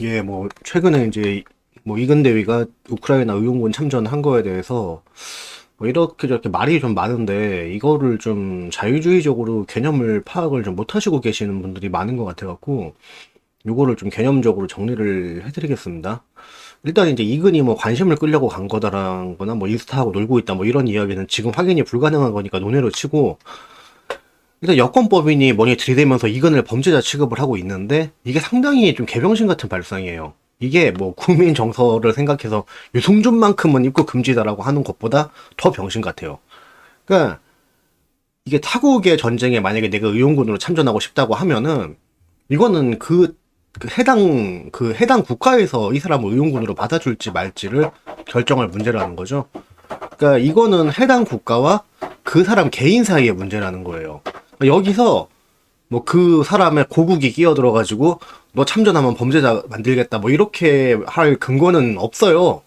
예, 뭐 최근에 이제 뭐 이근대위가 우크라이나 의용군 참전한 거에 대해서 뭐 이렇게 저렇게 말이 좀 많은데 이거를 좀 자유주의적으로 개념을 파악을 좀 못하시고 계시는 분들이 많은 것 같아갖고 요거를 좀 개념적으로 정리를 해드리겠습니다. 일단 이제 이근이 뭐 관심을 끌려고 간 거다라는 거나 뭐 인스타하고 놀고 있다 뭐 이런 이야기는 지금 확인이 불가능한 거니까 논외로 치고, 일단 여권법인이 뭐니 들이대면서 이근을 범죄자 취급을 하고 있는데 이게 상당히 좀 개병신 같은 발상이에요. 이게 뭐 국민 정서를 생각해서 유승준만큼은 입국 금지다라고 하는 것보다 더 병신 같아요. 그러니까 이게 타국의 전쟁에 만약에 내가 의용군으로 참전하고 싶다고 하면은 이거는 해당 국가에서 이 사람을 의용군으로 받아줄지 말지를 결정할 문제라는 거죠. 그러니까 이거는 해당 국가와 그 사람 개인 사이의 문제라는 거예요. 그러니까 여기서 뭐 그 사람의 고국이 끼어들어가지고 너 참전하면 범죄자 만들겠다 뭐 이렇게 할 근거는 없어요.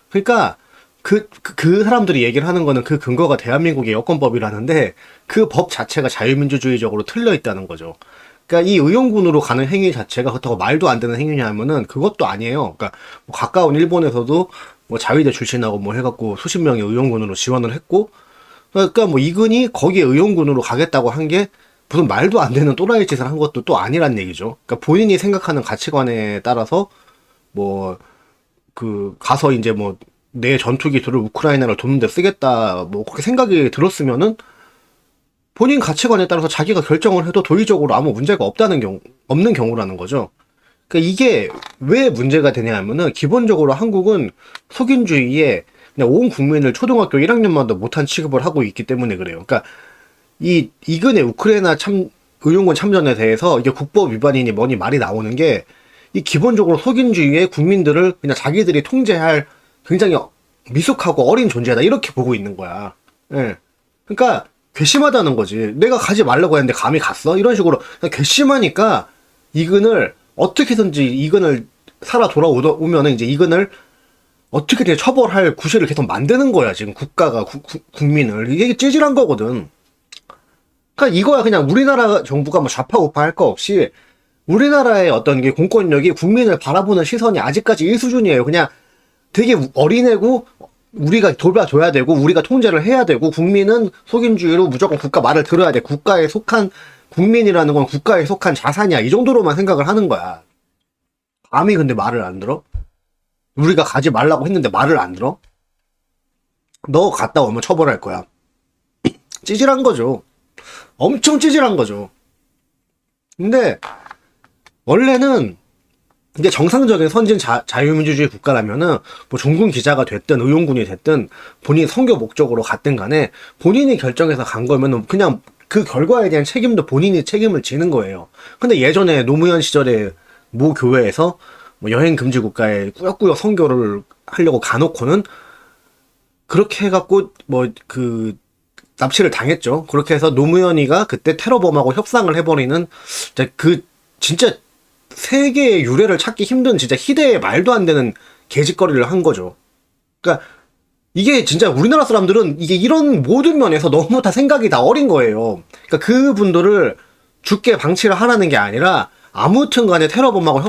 그러니까 그 사람들이 얘기를 하는 거는 그 근거가 대한민국의 여권법이라는데 그 법 자체가 자유민주주의적으로 틀려 있다는 거죠. 그러니까 이 의용군으로 가는 행위 자체가 그렇다고 말도 안 되는 행위냐면은 그것도 아니에요. 그러니까 뭐 가까운 일본에서도 뭐 자위대 출신하고 뭐 해갖고 수십 명의 의용군으로 지원을 했고, 그러니까 뭐 이근이 거기에 의용군으로 가겠다고 한 게 무슨 말도 안 되는 또라이 짓을 한 것도 또 아니란 얘기죠. 그러니까 본인이 생각하는 가치관에 따라서 뭐 가서 이제 뭐 내 전투 기술을 우크라이나를 돕는 데 쓰겠다 뭐 그렇게 생각이 들었으면은 본인 가치관에 따라서 자기가 결정을 해도 도의적으로 아무 문제가 없는 경우라는 거죠. 그러니까 이게 왜 문제가 되냐 하면은 기본적으로 한국은 속인주의에 그냥 온 국민을 초등학교 1학년만도 못한 취급을 하고 있기 때문에 그래요. 그러니까 이근의 우크라이나 의용군 참전에 대해서 이게 국법 위반이니 뭐니 말이 나오는 게 이 기본적으로 속인주의에 국민들을 그냥 자기들이 통제할 굉장히 미숙하고 어린 존재다 이렇게 보고 있는 거야. 예. 그러니까 괘씸하다는 거지. 내가 가지 말라고 했는데 감히 갔어? 이런 식으로 그냥 괘씸하니까 이근을 어떻게든지 이근을 살아 돌아오면은 이제 이근을 어떻게든 처벌할 구실을 계속 만드는 거야. 지금 국가가 국민을 이게 찌질한 거거든. 그러니까 이거야. 그냥 우리나라 정부가 뭐 좌파 우파 할 거 없이 우리나라의 어떤 게 공권력이 국민을 바라보는 시선이 아직까지 이 수준이에요. 그냥 되게 어린애고 우리가 돌봐줘야 되고 우리가 통제를 해야 되고 국민은 속인주의로 무조건 국가 말을 들어야 돼. 국가에 속한 국민이라는 건 국가에 속한 자산이야. 이 정도로만 생각을 하는 거야. 감히 근데 말을 안 들어? 우리가 가지 말라고 했는데 말을 안 들어? 너 갔다 오면 처벌할 거야. 찌질한 거죠. 엄청 찌질한 거죠. 근데 원래는 이게 정상적인 선진 자유민주주의 국가라면은 뭐 종군 기자가 됐든 의용군이 됐든 본인 선교 목적으로 갔든 간에 본인이 결정해서 간 거면은 그냥 그 결과에 대한 책임도 본인이 책임을 지는 거예요. 근데 예전에 노무현 시절에 모 교회에서 뭐 여행 금지 국가에 꾸역꾸역 선교를 하려고 가놓고는 그렇게 해갖고 뭐 납치를 당했죠. 그렇게 해서 노무현이가 그때 테러범하고 협상을 해버리는 진짜 세계의 유래를 찾기 힘든 진짜 희대의 말도 안 되는 개짓거리를 한 거죠. 그러니까 이게 진짜 우리나라 사람들은 이게 이런 모든 면에서 너무 다 생각이 다 어린 거예요. 그러니까 그분들을 죽게 방치를 하라는 게 아니라 아무튼 간에 테러범하고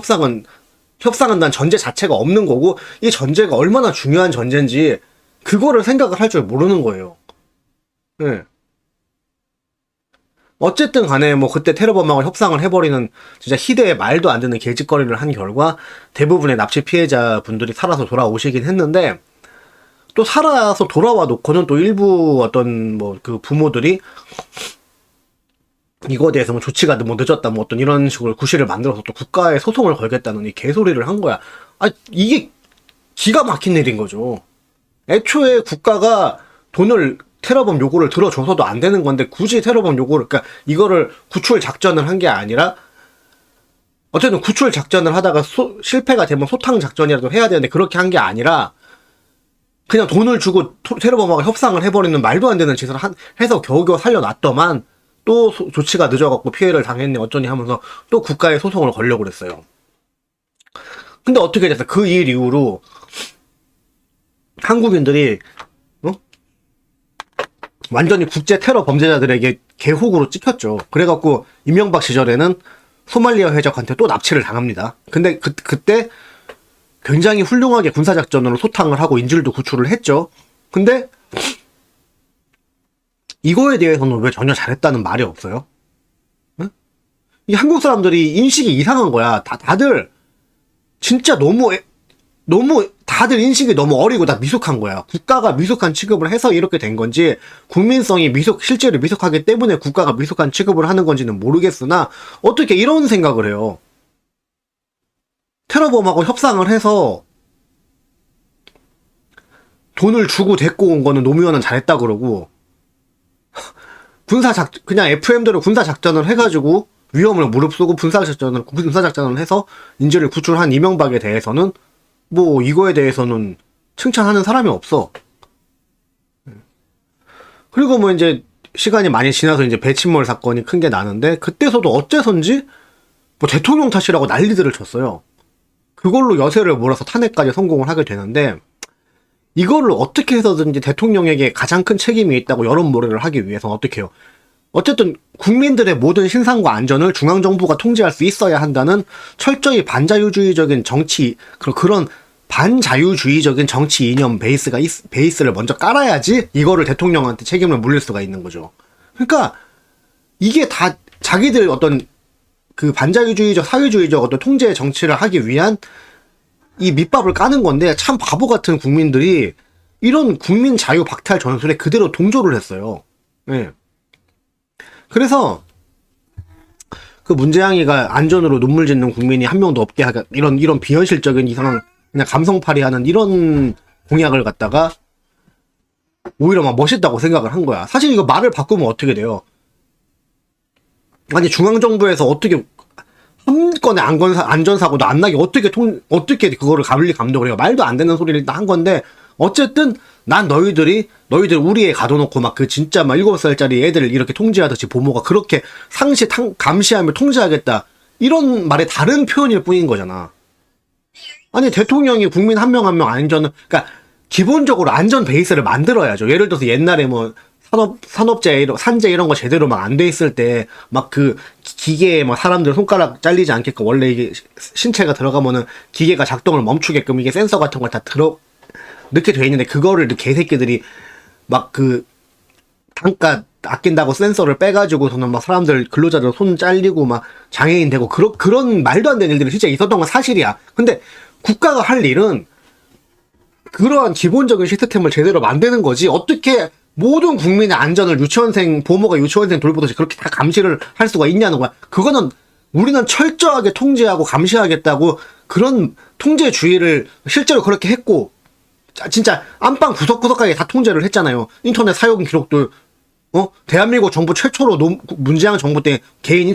협상한다는 전제 자체가 없는 거고 이 전제가 얼마나 중요한 전제인지 그거를 생각을 할 줄 모르는 거예요. 네. 어쨌든 간에 뭐 그때 테러범하고 협상을 해버리는 진짜 희대의 말도 안 되는 개짓거리를 한 결과 대부분의 납치 피해자 분들이 살아서 돌아오시긴 했는데, 또 살아서 돌아와 놓고는 또 일부 어떤 뭐 그 부모들이 이거에 대해서 뭐 조치가 뭐 늦었다 뭐 어떤 이런 식으로 구실을 만들어서 또 국가에 소송을 걸겠다는 이 개소리를 한 거야. 아, 이게 기가 막힌 일인 거죠. 애초에 국가가 돈을 테러범 요구를 들어줘서도 안 되는 건데 굳이 테러범 요구를, 그러니까 이거를 구출 작전을 한 게 아니라 어쨌든 구출 작전을 하다가 실패가 되면 소탕 작전이라도 해야 되는데 그렇게 한 게 아니라 그냥 돈을 주고 테러범하고 협상을 해버리는 말도 안 되는 짓을 해서 겨우겨우 살려놨더만 또 조치가 늦어갖고 피해를 당했네 어쩌니 하면서 또 국가에 소송을 걸려고 그랬어요. 근데 어떻게 됐어? 그 일 이후로 한국인들이 완전히 국제 테러 범죄자들에게 개호구로 찍혔죠. 그래갖고 이명박 시절에는 소말리아 해적한테 또 납치를 당합니다. 근데 그때 굉장히 훌륭하게 군사작전으로 소탕을 하고 인질도 구출을 했죠. 근데 이거에 대해서는 왜 전혀 잘했다는 말이 없어요? 응? 이 한국 사람들이 인식이 이상한 거야. 다들 진짜 너무 다들 인식이 너무 어리고 다 미숙한 거야. 국가가 미숙한 취급을 해서 이렇게 된 건지, 국민성이 실제로 미숙하기 때문에 국가가 미숙한 취급을 하는 건지는 모르겠으나, 어떻게 이런 생각을 해요. 테러범하고 협상을 해서 돈을 주고 데리고 온 거는 노무현은 잘했다 그러고, 그냥 FM대로 군사작전을 해가지고 위험을 무릅쓰고 군사작전을 해서 인재를 구출한 이명박에 대해서는 뭐 이거에 대해서는 칭찬하는 사람이 없어. 그리고 뭐 이제 시간이 많이 지나서 이제 배친몰 사건이 큰 게 나는데, 그때서도 어째선지 뭐 대통령 탓이라고 난리들을 쳤어요. 그걸로 여세를 몰아서 탄핵까지 성공을 하게 되는데, 이거를 어떻게 해서든지 대통령에게 가장 큰 책임이 있다고 여론몰이를 하기 위해서는 어떻게 해요? 어쨌든 국민들의 모든 신상과 안전을 중앙정부가 통제할 수 있어야 한다는 철저히 반자유주의적인 정치, 그런 반자유주의적인 정치 이념 베이스를 먼저 깔아야지 이거를 대통령한테 책임을 물릴 수가 있는 거죠. 그러니까 이게 다 자기들 어떤 그 반자유주의적 사회주의적 어떤 통제 정치를 하기 위한 이 밑밥을 까는 건데, 참 바보 같은 국민들이 이런 국민 자유 박탈 전술에 그대로 동조를 했어요. 네. 그래서 그 문재양이가 안전으로 눈물 짓는 국민이 한 명도 없게 하게, 이런 비현실적인 이상한 그냥 감성팔이 하는 이런 공약을 갖다가 오히려 막 멋있다고 생각을 한 거야. 사실 이거 말을 바꾸면 어떻게 돼요? 아니 중앙정부에서 어떻게 한 건의 안전사고도 안 나게 어떻게 그거를 감독을 해요? 말도 안 되는 소리를 일단 한 건데, 어쨌든 난 너희들 우리 애 가둬놓고 막 그 진짜 막 7살짜리 애들을 이렇게 통제하듯이 보모가 그렇게 감시하며 통제하겠다, 이런 말의 다른 표현일 뿐인 거잖아. 아니 대통령이 국민 한 명 한 명 안전을, 그러니까 기본적으로 안전 베이스를 만들어야죠. 예를 들어서 옛날에 뭐 산업재 산재 이런 거 제대로 막 안 돼 있을 때 막 그 기계에 막 사람들 손가락 잘리지 않게끔 원래 이게 신체가 들어가면은 기계가 작동을 멈추게끔 이게 센서 같은 걸 다 넣게 돼 있는데, 그거를 개새끼들이 막 그 단가 아낀다고 센서를 빼가지고서는 막 사람들 근로자들 손 잘리고 막 장애인 되고 그런 말도 안 되는 일들이 진짜 있었던 건 사실이야. 근데 국가가 할 일은 그러한 기본적인 시스템을 제대로 만드는 거지, 어떻게 모든 국민의 안전을 보모가 유치원생 돌보듯이 그렇게 다 감시를 할 수가 있냐는 거야. 그거는 우리는 철저하게 통제하고 감시하겠다고 그런 통제주의를 실제로 그렇게 했고, 진짜 안방 구석구석하게 다 통제를 했잖아요. 인터넷 사용 기록도 대한민국 정부 최초로 문재양 정부 때 개인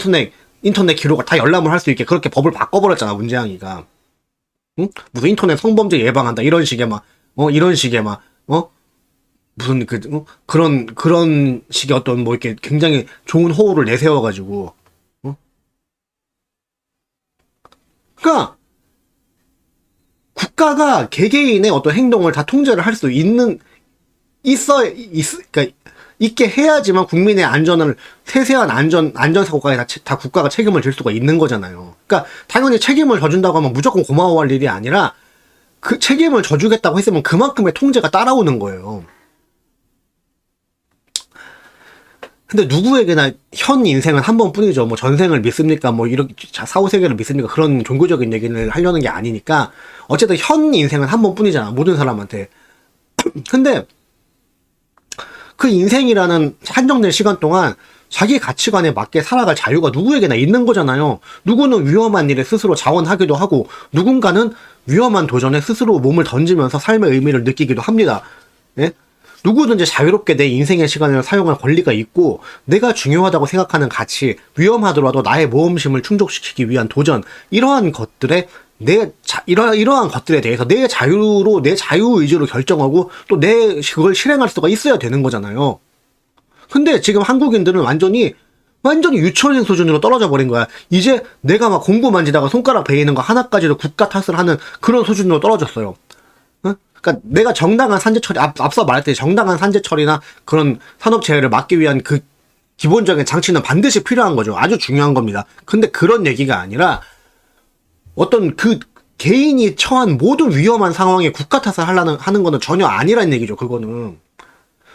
인터넷 기록을 다 열람을 할 수 있게 그렇게 법을 바꿔버렸잖아, 문재양이가. 응? 무슨 인터넷 성범죄 예방한다 이런 식의 무슨 그런 식의 어떤 뭐 이렇게 굉장히 좋은 호흡을 내세워가지고, 그러니까 국가가 개개인의 어떤 행동을 다 통제를 할 수 그러니까 있게 해야지만 국민의 안전을, 세세한 안전사고까지 다 국가가 책임을 질 수가 있는 거잖아요. 그러니까 당연히 책임을 져준다고 하면 무조건 고마워할 일이 아니라, 그 책임을 져주겠다고 했으면 그만큼의 통제가 따라오는 거예요. 근데 누구에게나 현 인생은 한 번뿐이죠. 뭐 전생을 믿습니까? 뭐 이렇게 사후세계를 믿습니까? 그런 종교적인 얘기를 하려는 게 아니니까, 어쨌든 현 인생은 한 번뿐이잖아, 모든 사람한테. 근데 그 인생이라는 한정된 시간 동안 자기 가치관에 맞게 살아갈 자유가 누구에게나 있는 거잖아요. 누구는 위험한 일에 스스로 자원하기도 하고, 누군가는 위험한 도전에 스스로 몸을 던지면서 삶의 의미를 느끼기도 합니다. 예? 누구든지 자유롭게 내 인생의 시간을 사용할 권리가 있고, 내가 중요하다고 생각하는 가치, 위험하더라도 나의 모험심을 충족시키기 위한 도전, 이러한 것들에 대해서 내 자유로, 내 자유의지로 결정하고 또 그걸 실행할 수가 있어야 되는 거잖아요. 근데 지금 한국인들은 완전히 유치원생 수준으로 떨어져 버린 거야. 이제 내가 막 공부 만지다가 손가락 베이는 거 하나까지도 국가 탓을 하는 그런 수준으로 떨어졌어요. 그러니까 내가 정당한 산재 처리, 앞서 말했듯이 정당한 산재 처리나 그런 산업 재해를 막기 위한 기본적인 장치는 반드시 필요한 거죠. 아주 중요한 겁니다. 근데 그런 얘기가 아니라 어떤 그 개인이 처한 모든 위험한 상황에 국가 탓을 하는 거는 전혀 아니란 얘기죠. 그거는.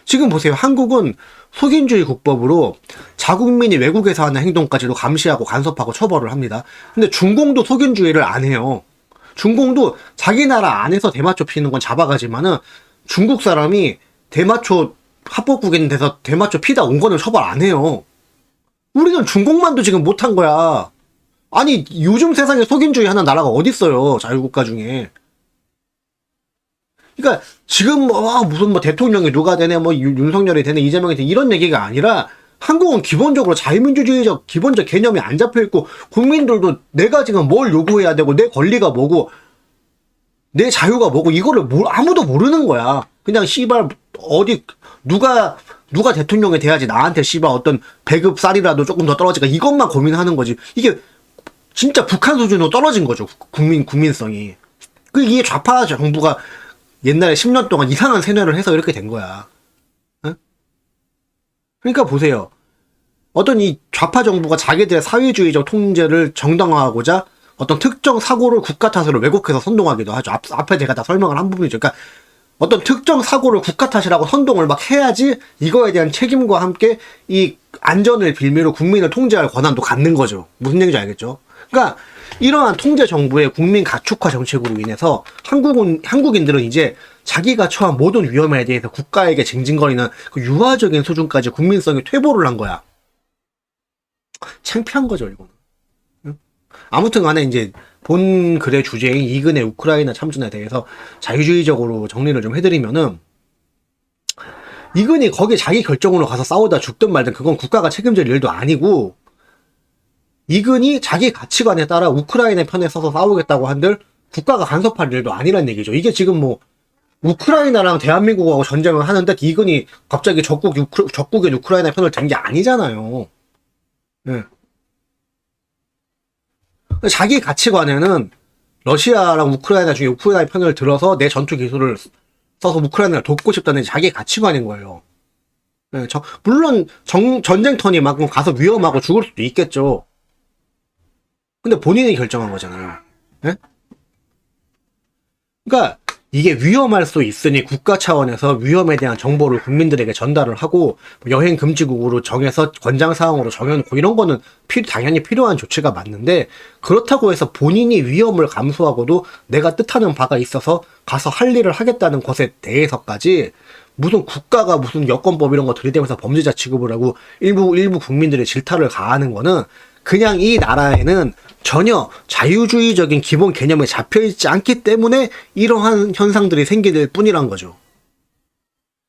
지금 보세요. 한국은 속인주의 국법으로 자국민이 외국에서 하는 행동까지도 감시하고 간섭하고 처벌을 합니다. 근데 중공도 속인주의를 안 해요. 중공도 자기 나라 안에서 대마초 피는 건 잡아가지만은 중국 사람이 대마초 합법국인 데서 대마초 피다 온 거는 처벌 안 해요. 우리는 중공만도 지금 못한 거야. 아니 요즘 세상에 속인주의 하는 나라가 어딨어요. 자유국가 중에. 그러니까 지금 무슨 대통령이 누가 되네 윤석열이 되네 이재명이 되네 이런 얘기가 아니라 한국은 기본적으로 자유민주주의적 기본적 개념이 안 잡혀있고 국민들도 내가 지금 뭘 요구해야 되고 내 권리가 뭐고 내 자유가 뭐고 이거를 아무도 모르는 거야. 그냥 씨발 어디 누가 대통령이 돼야지 나한테 씨발 어떤 배급 쌀이라도 조금 더 떨어질까 이것만 고민하는 거지. 이게 진짜 북한 수준으로 떨어진 거죠. 국민성이. 이게 좌파 정부가 옛날에 10년 동안 이상한 세뇌를 해서 이렇게 된 거야. 응? 그러니까 보세요. 어떤 이 좌파 정부가 자기들의 사회주의적 통제를 정당화하고자 어떤 특정 사고를 국가 탓으로 왜곡해서 선동하기도 하죠. 앞에 제가 다 설명을 한 부분이죠. 그러니까 어떤 특정 사고를 국가 탓이라고 선동을 막 해야지 이거에 대한 책임과 함께 이 안전을 빌미로 국민을 통제할 권한도 갖는 거죠. 무슨 얘기인지 알겠죠? 그러니까 이러한 통제 정부의 국민 가축화 정책으로 인해서 한국인들은 이제 자기가 처한 모든 위험에 대해서 국가에게 징징거리는 그 유아적인 수준까지 국민성이 퇴보를 한 거야. 창피한 거죠, 이거는. 응? 아무튼 간에 이제 본 글의 주제인 이근의 우크라이나 참전에 대해서 자유주의적으로 정리를 좀 해드리면은 이근이 거기 자기 결정으로 가서 싸우다 죽든 말든 그건 국가가 책임질 일도 아니고 이근이 자기 가치관에 따라 우크라이나 편에 서서 싸우겠다고 한들 국가가 간섭할 일도 아니란 얘기죠. 이게 지금 우크라이나랑 대한민국하고 전쟁을 하는데 이근이 갑자기 적국인 우크라이나 편을 든 게 아니잖아요. 네. 자기 가치관에는 러시아랑 우크라이나 중에 우크라이나 편을 들어서 내 전투 기술을 써서 우크라이나를 돕고 싶다는 자기 가치관인 거예요. 네, 물론 전쟁터니만큼 가서 위험하고 죽을 수도 있겠죠. 근데 본인이 결정한 거잖아요. 네? 그러니까 이게 위험할 수 있으니 국가 차원에서 위험에 대한 정보를 국민들에게 전달을 하고 여행 금지국으로 정해서 권장사항으로 정해놓고 이런 거는 당연히 필요한 조치가 맞는데 그렇다고 해서 본인이 위험을 감수하고도 내가 뜻하는 바가 있어서 가서 할 일을 하겠다는 것에 대해서까지 무슨 국가가 무슨 여권법 이런 거 들이대면서 범죄자 취급을 하고 일부 국민들의 질타를 가하는 거는 그냥 이 나라에는 전혀 자유주의적인 기본 개념에 잡혀있지 않기 때문에 이러한 현상들이 생길 뿐이란 거죠.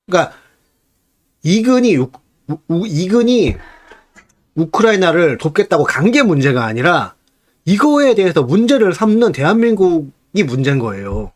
그러니까 이근이 우크라이나를 돕겠다고 간 게 문제가 아니라 이거에 대해서 문제를 삼는 대한민국이 문제인 거예요.